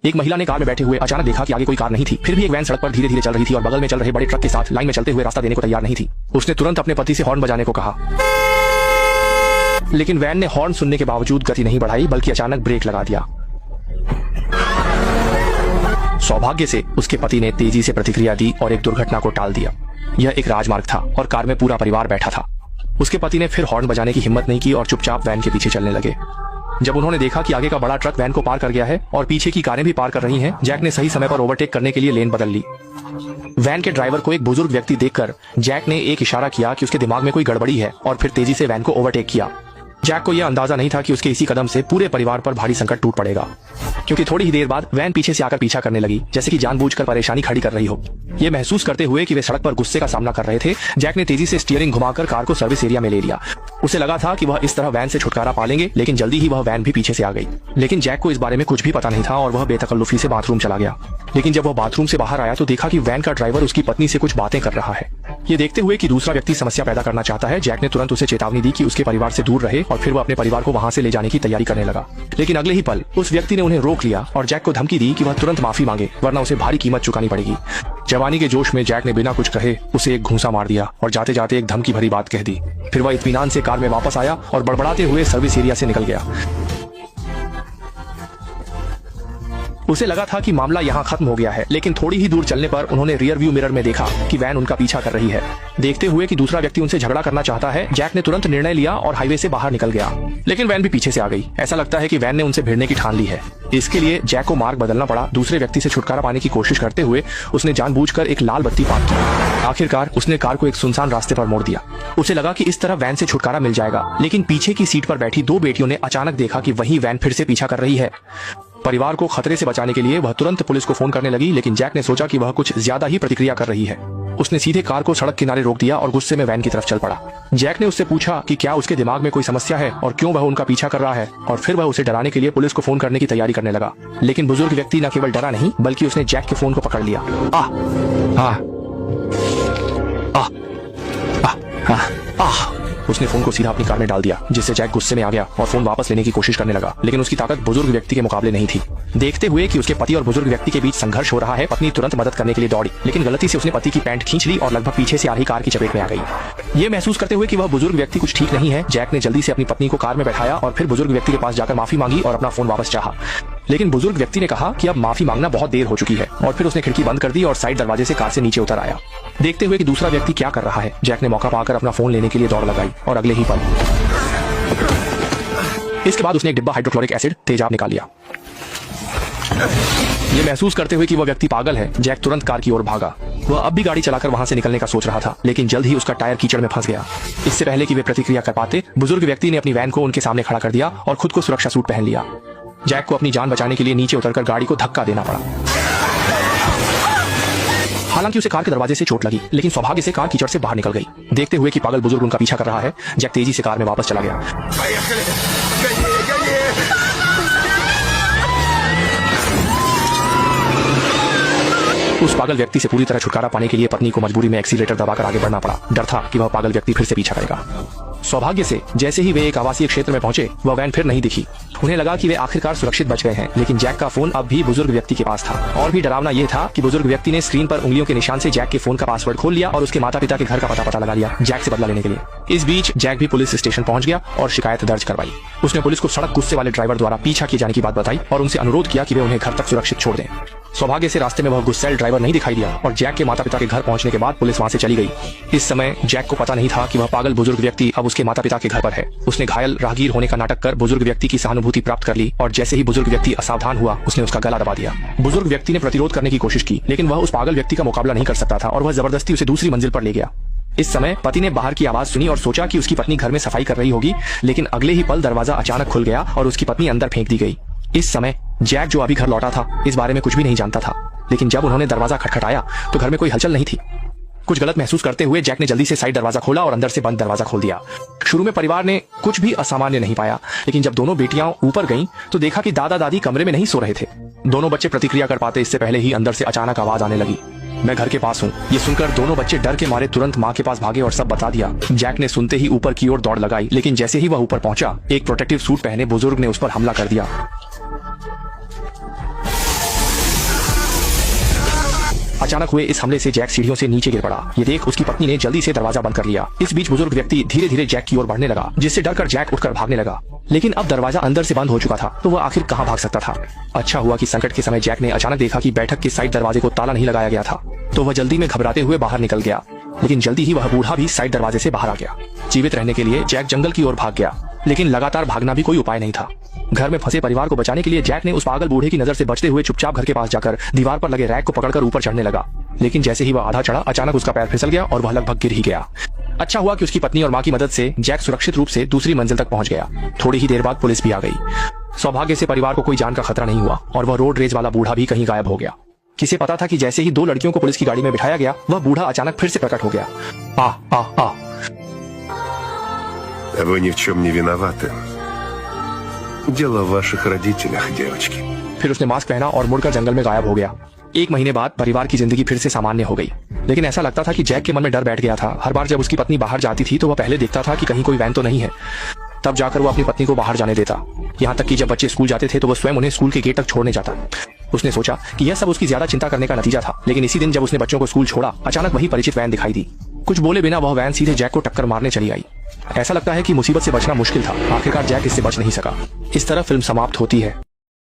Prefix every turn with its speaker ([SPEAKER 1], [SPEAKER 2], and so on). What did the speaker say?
[SPEAKER 1] एक महिला ने कार में बैठे हुए अचानक देखा कि आगे कोई कार नहीं थी। फिर भी एक वैन सड़क पर धीरे धीरे चल रही थी और बगल में चल रहे बड़े ट्रक के साथ लाइन में चलते हुए रास्ता देने को तैयार नहीं थी। उसने तुरंत अपने पति से हॉर्न बजाने को कहा, लेकिन वैन ने हॉर्न सुनने के बावजूद गति नहीं बढ़ाई बल्कि अचानक ब्रेक लगा दिया। सौभाग्य से उसके पति ने तेजी से प्रतिक्रिया दी और एक दुर्घटना को टाल दिया। यह एक राजमार्ग था और कार में पूरा परिवार बैठा था। उसके पति ने फिर हॉर्न बजाने की हिम्मत नहीं की और चुपचाप वैन के पीछे चलने लगे। जब उन्होंने देखा कि आगे का बड़ा ट्रक वैन को पार कर गया है और पीछे की कारें भी पार कर रही हैं, जैक ने सही समय पर ओवरटेक करने के लिए लेन बदल ली। वैन के ड्राइवर को एक बुजुर्ग व्यक्ति देखकर जैक ने एक इशारा किया कि उसके दिमाग में कोई गड़बड़ी है और फिर तेजी से वैन को ओवरटेक किया। जैक को यह अंदाजा नहीं था कि उसके इसी कदम से पूरे परिवार पर भारी संकट टूट पड़ेगा, क्योंकि थोड़ी ही देर बाद वैन पीछे से आकर पीछा करने लगी, जैसे कि जानबूझकर परेशानी खड़ी कर रही हो। ये महसूस करते हुए कि वे सड़क पर गुस्से का सामना कर रहे थे, जैक ने तेजी से स्टीयरिंग घुमाकर कार को सर्विस एरिया में ले लिया। उसे लगा था कि वह इस तरह वैन से छुटकारा पा लेंगे, लेकिन जल्दी ही वह वैन भी पीछे से आ गई। लेकिन जैक को इस बारे में कुछ भी पता नहीं था और वह बेतकल्लुफी से बाथरूम चला गया। लेकिन जब वह बाथरूम से बाहर आया तो देखा कि वैन का ड्राइवर उसकी पत्नी से कुछ बातें कर रहा है। ये देखते हुए कि दूसरा व्यक्ति समस्या पैदा करना चाहता है, जैक ने तुरंत उसे चेतावनी दी कि उसके परिवार से दूर रहे और फिर वह अपने परिवार को वहां से ले जाने की तैयारी करने लगा। लेकिन अगले ही पल उस व्यक्ति ने उन्हें रोक लिया और जैक को धमकी दी कि वह तुरंत माफी मांगे, वरना उसे भारी कीमत चुकानी पड़ेगी। जवानी के जोश में जैक ने बिना कुछ कहे उसे एक घूंसा मार दिया और जाते जाते एक धमकी भरी बात कह दी। फिर वह इत्मीनान से कार में वापस आया और बड़बड़ाते हुए सर्विस एरिया से निकल गया। उसे लगा था कि मामला यहाँ खत्म हो गया है, लेकिन थोड़ी ही दूर चलने पर उन्होंने रियर व्यू मिरर में देखा कि वैन उनका पीछा कर रही है। देखते हुए कि दूसरा व्यक्ति उनसे झगड़ा करना चाहता है, जैक ने तुरंत निर्णय लिया और हाईवे से बाहर निकल गया। लेकिन वैन भी पीछे से आ गई। ऐसा लगता है कि वैन ने उनसे भिड़ने की ठान ली है। इसके लिए जैक को मार्ग बदलना पड़ा। दूसरे व्यक्ति से छुटकारा पाने की कोशिश करते हुए उसने जानबूझकर एक लाल बत्ती पार की। आखिरकार उसने कार को एक सुनसान रास्ते पर मोड़ दिया। उसे लगा कि इस तरह वैन से छुटकारा मिल जाएगा, लेकिन पीछे की सीट पर बैठी दो बेटियों ने अचानक देखा कि वही वैन फिर से पीछा कर रही है। परिवार को खतरे से बचाने के लिए वह तुरंत पुलिस को फोन करने लगी, लेकिन जैक ने सोचा कि वह कुछ ज्यादा ही प्रतिक्रिया कर रही है। उसने सीधे कार को सड़क किनारे रोक दिया और गुस्से में वैन की तरफ चल पड़ा। जैक ने उससे पूछा कि क्या उसके दिमाग में कोई समस्या है और क्यों वह उनका पीछा कर रहा है, और फिर वह उसे डराने के लिए पुलिस को फोन करने की तैयारी करने लगा। लेकिन बुजुर्ग व्यक्ति न केवल डरा नहीं बल्कि उसने जैक के फोन को पकड़ लिया। उसने फोन को सीधा अपनी कार में डाल दिया, जिससे जैक गुस्से में आ गया और फोन वापस लेने की कोशिश करने लगा, लेकिन उसकी ताकत बुजुर्ग व्यक्ति के मुकाबले नहीं थी। देखते हुए कि उसके पति और बुजुर्ग व्यक्ति के बीच संघर्ष हो रहा है, पत्नी तुरंत मदद करने के लिए दौड़ी, लेकिन गलती से उसने पति की पैंट खींच ली और लगभग पीछे से आ रही कार की चपेट में आ गई। ये महसूस करते हुए कि वह बुजुर्ग व्यक्ति कुछ ठीक नहीं है, जैक ने जल्दी से अपनी पत्नी को कार में बैठाया और फिर बुजुर्ग व्यक्ति के पास जाकर माफी मांगी और अपना फोन वापस चाहा। लेकिन बुजुर्ग व्यक्ति ने कहा कि अब माफी मांगना बहुत देर हो चुकी है, और फिर उसने खिड़की बंद कर दी और साइड दरवाजे से कार से नीचे उतर आया। देखते हुए कि दूसरा व्यक्ति क्या कर रहा है, जैक ने मौका पाकर अपना फोन लेने के लिए दौड़ लगाई और अगले ही पल इसके बाद उसने एक डिब्बा हाइड्रोक्लोरिक एसिड तेजाब निकाल लिया। ये महसूस करते हुए कि वह व्यक्ति पागल है, जैक तुरंत कार की ओर भागा। वह अब भी गाड़ी चलाकर वहां से निकलने का सोच रहा था, लेकिन जल्द ही उसका टायर कीचड़ में फंस गया। इससे पहले कि वे प्रतिक्रिया कर पाते, बुजुर्ग व्यक्ति ने अपनी वैन को उनके सामने खड़ा कर दिया और खुद को सुरक्षा सूट पहन लिया। जैक को अपनी जान बचाने के लिए नीचे उतरकर गाड़ी को धक्का देना पड़ा। हालांकि उसे कार के दरवाजे से चोट लगी, लेकिन सौभाग्य से कार कीचड़ से बाहर निकल गई। देखते हुए कि पागल बुजुर्ग उनका पीछा कर रहा है, जैक तेजी से कार में वापस चला गया। उस पागल व्यक्ति से पूरी तरह छुटकारा पाने के लिए पत्नी को मजबूरी में एक्सीलरेटर दबाकर आगे बढ़ना पड़ा। डर था कि वह पागल व्यक्ति फिर से पीछा करेगा। सौभाग्य से जैसे ही वे एक आवासीय क्षेत्र में पहुंचे, वह वैन फिर नहीं दिखी। उन्हें लगा कि वे आखिरकार सुरक्षित बच गए हैं, लेकिन जैक का फोन अब भी बुजुर्ग व्यक्ति के पास था। और भी डरावना यह था कि बुजुर्ग व्यक्ति ने स्क्रीन पर उंगलियों के निशान से जैक के फोन का पासवर्ड खोल लिया और उसके माता पिता के घर का पता लगा लिया, जैक से बदला लेने के लिए। इस बीच जैक भी पुलिस स्टेशन पहुंच गया और शिकायत दर्ज करवाई। उसने पुलिस को सड़क गुस्से वाले ड्राइवर द्वारा पीछा किए जाने की बात बताई और उनसे अनुरोध किया कि वे उन्हें घर तक सुरक्षित छोड़ दें। सौभाग्य से रास्ते में वह गुस्सैल ड्राइवर नहीं दिखाई दिया और जैक के माता पिता के घर पहुंचने के बाद पुलिस वहां से चली गई। इस समय जैक को पता नहीं था कि वह पागल बुजुर्ग व्यक्ति अब उसके माता पिता के घर पर है। उसने घायल राहगीर होने का नाटक कर बुजुर्ग व्यक्ति की सहानुभूति प्राप्त कर ली और जैसे ही बुजुर्ग व्यक्ति असावधान हुआ, उसने उसका गला दबा दिया। बुजुर्ग व्यक्ति ने प्रतिरोध करने की कोशिश की, लेकिन वह उस पागल व्यक्ति का मुकाबला नहीं कर सकता था और वह जबरदस्ती उसे दूसरी मंजिल पर ले गया। इस समय पति ने बाहर की आवाज सुनी और सोचा कि उसकी पत्नी घर में सफाई कर रही होगी, लेकिन अगले ही पल दरवाजा अचानक खुल गया और उसकी पत्नी अंदर फेंक दी गई। इस समय जैक, जो अभी घर लौटा था, इस बारे में कुछ भी नहीं जानता था, लेकिन जब उन्होंने दरवाजा खटखटाया तो घर में कोई हलचल नहीं थी। कुछ गलत महसूस करते हुए जैक ने जल्दी से साइड दरवाजा खोला और अंदर से बंद दरवाजा खोल दिया। शुरू में परिवार ने कुछ भी असामान्य नहीं पाया, लेकिन जब दोनों बेटियां ऊपर गईं तो देखा कि दादा दादी कमरे में नहीं सो रहे थे। दोनों बच्चे प्रतिक्रिया कर पाते इससे पहले ही अंदर से अचानक आवाज आने लगी, मैं घर के पास हूँ। ये सुनकर दोनों बच्चे डर के मारे तुरंत माँ के पास भागे और सब बता दिया। जैक ने सुनते ही ऊपर की ओर दौड़ लगाई, लेकिन जैसे ही वह ऊपर पहुंचा, एक प्रोटेक्टिव सूट पहने बुजुर्ग ने उस पर हमला कर दिया। अचानक हुए इस हमले से जैक सीढ़ियों से नीचे गिर पड़ा। ये देख उसकी पत्नी ने जल्दी से दरवाजा बंद कर लिया। इस बीच बुजुर्ग व्यक्ति धीरे धीरे जैक की ओर बढ़ने लगा, जिससे डरकर जैक उठकर भागने लगा। लेकिन अब दरवाजा अंदर से बंद हो चुका था, तो वह आखिर कहां भाग सकता था। अच्छा हुआ कि संकट के समय जैक ने अचानक देखा कि बैठक के साइड दरवाजे को ताला नहीं लगाया गया था, तो वह जल्दी में घबराते हुए बाहर निकल गया। लेकिन जल्दी ही वह बूढ़ा भी साइड दरवाजे से बाहर आ गया। जीवित रहने के लिए जैक जंगल की ओर भाग गया, लेकिन लगातार भागना भी कोई उपाय नहीं था। घर में फंसे परिवार को बचाने के लिए जैक ने उस पागल बूढ़े की नजर से बचते हुए चुपचाप घर के पास जाकर दीवार पर लगे रैक को पकड़कर ऊपर चढ़ने लगा। लेकिन जैसे ही वह आधा चढ़ा, अचानक उसका पैर फिसल गया और वह लगभग गिर ही गया। अच्छा हुआ कि उसकी पत्नी और मां की मदद से जैक सुरक्षित रूप से दूसरी मंजिल तक पहुंच गया। थोड़ी ही देर बाद पुलिस भी आ गई। सौभाग्य से परिवार को कोई जान का खतरा नहीं हुआ और वह रोड रेज वाला बूढ़ा भी कहीं गायब हो गया। किसे पता था कि जैसे ही 2 लड़कियों को पुलिस की गाड़ी में बिठाया गया, वह बूढ़ा अचानक फिर से प्रकट हो गया।
[SPEAKER 2] Вы ни в чем не वиноваты. Дело в ваших родителях, девочки.
[SPEAKER 1] फिर उसने मास्क पहना और मुड़कर जंगल में गायब हो गया। 1 महीने बाद परिवार की जिंदगी फिर से सामान्य हो गई। लेकिन ऐसा लगता था कि जैक के मन में डर बैठ गया था। हर बार जब उसकी पत्नी बाहर जाती थी तो वह पहले देखता था कि कहीं कोई वैन तो नहीं है, तब जाकर वो अपनी पत्नी को बाहर जाने देता। यहाँ तक कि जब बच्चे स्कूल जाते थे तो वह स्वयं उन्हें स्कूल के गेट तक छोड़ने जाता। उसने सोचा कि यह सब उसकी ज्यादा चिंता करने का नतीजा था। लेकिन इसी दिन जब उसने बच्चों को स्कूल छोड़ा, अचानक वही परिचित वैन दिखाई दी। कुछ बोले बिना वह वैन सीधे जैक को टक्कर मारने चली आई। ऐसा लगता है कि मुसीबत से बचना मुश्किल था। आखिरकार जैक इससे बच नहीं सका। इस तरह फिल्म समाप्त होती है।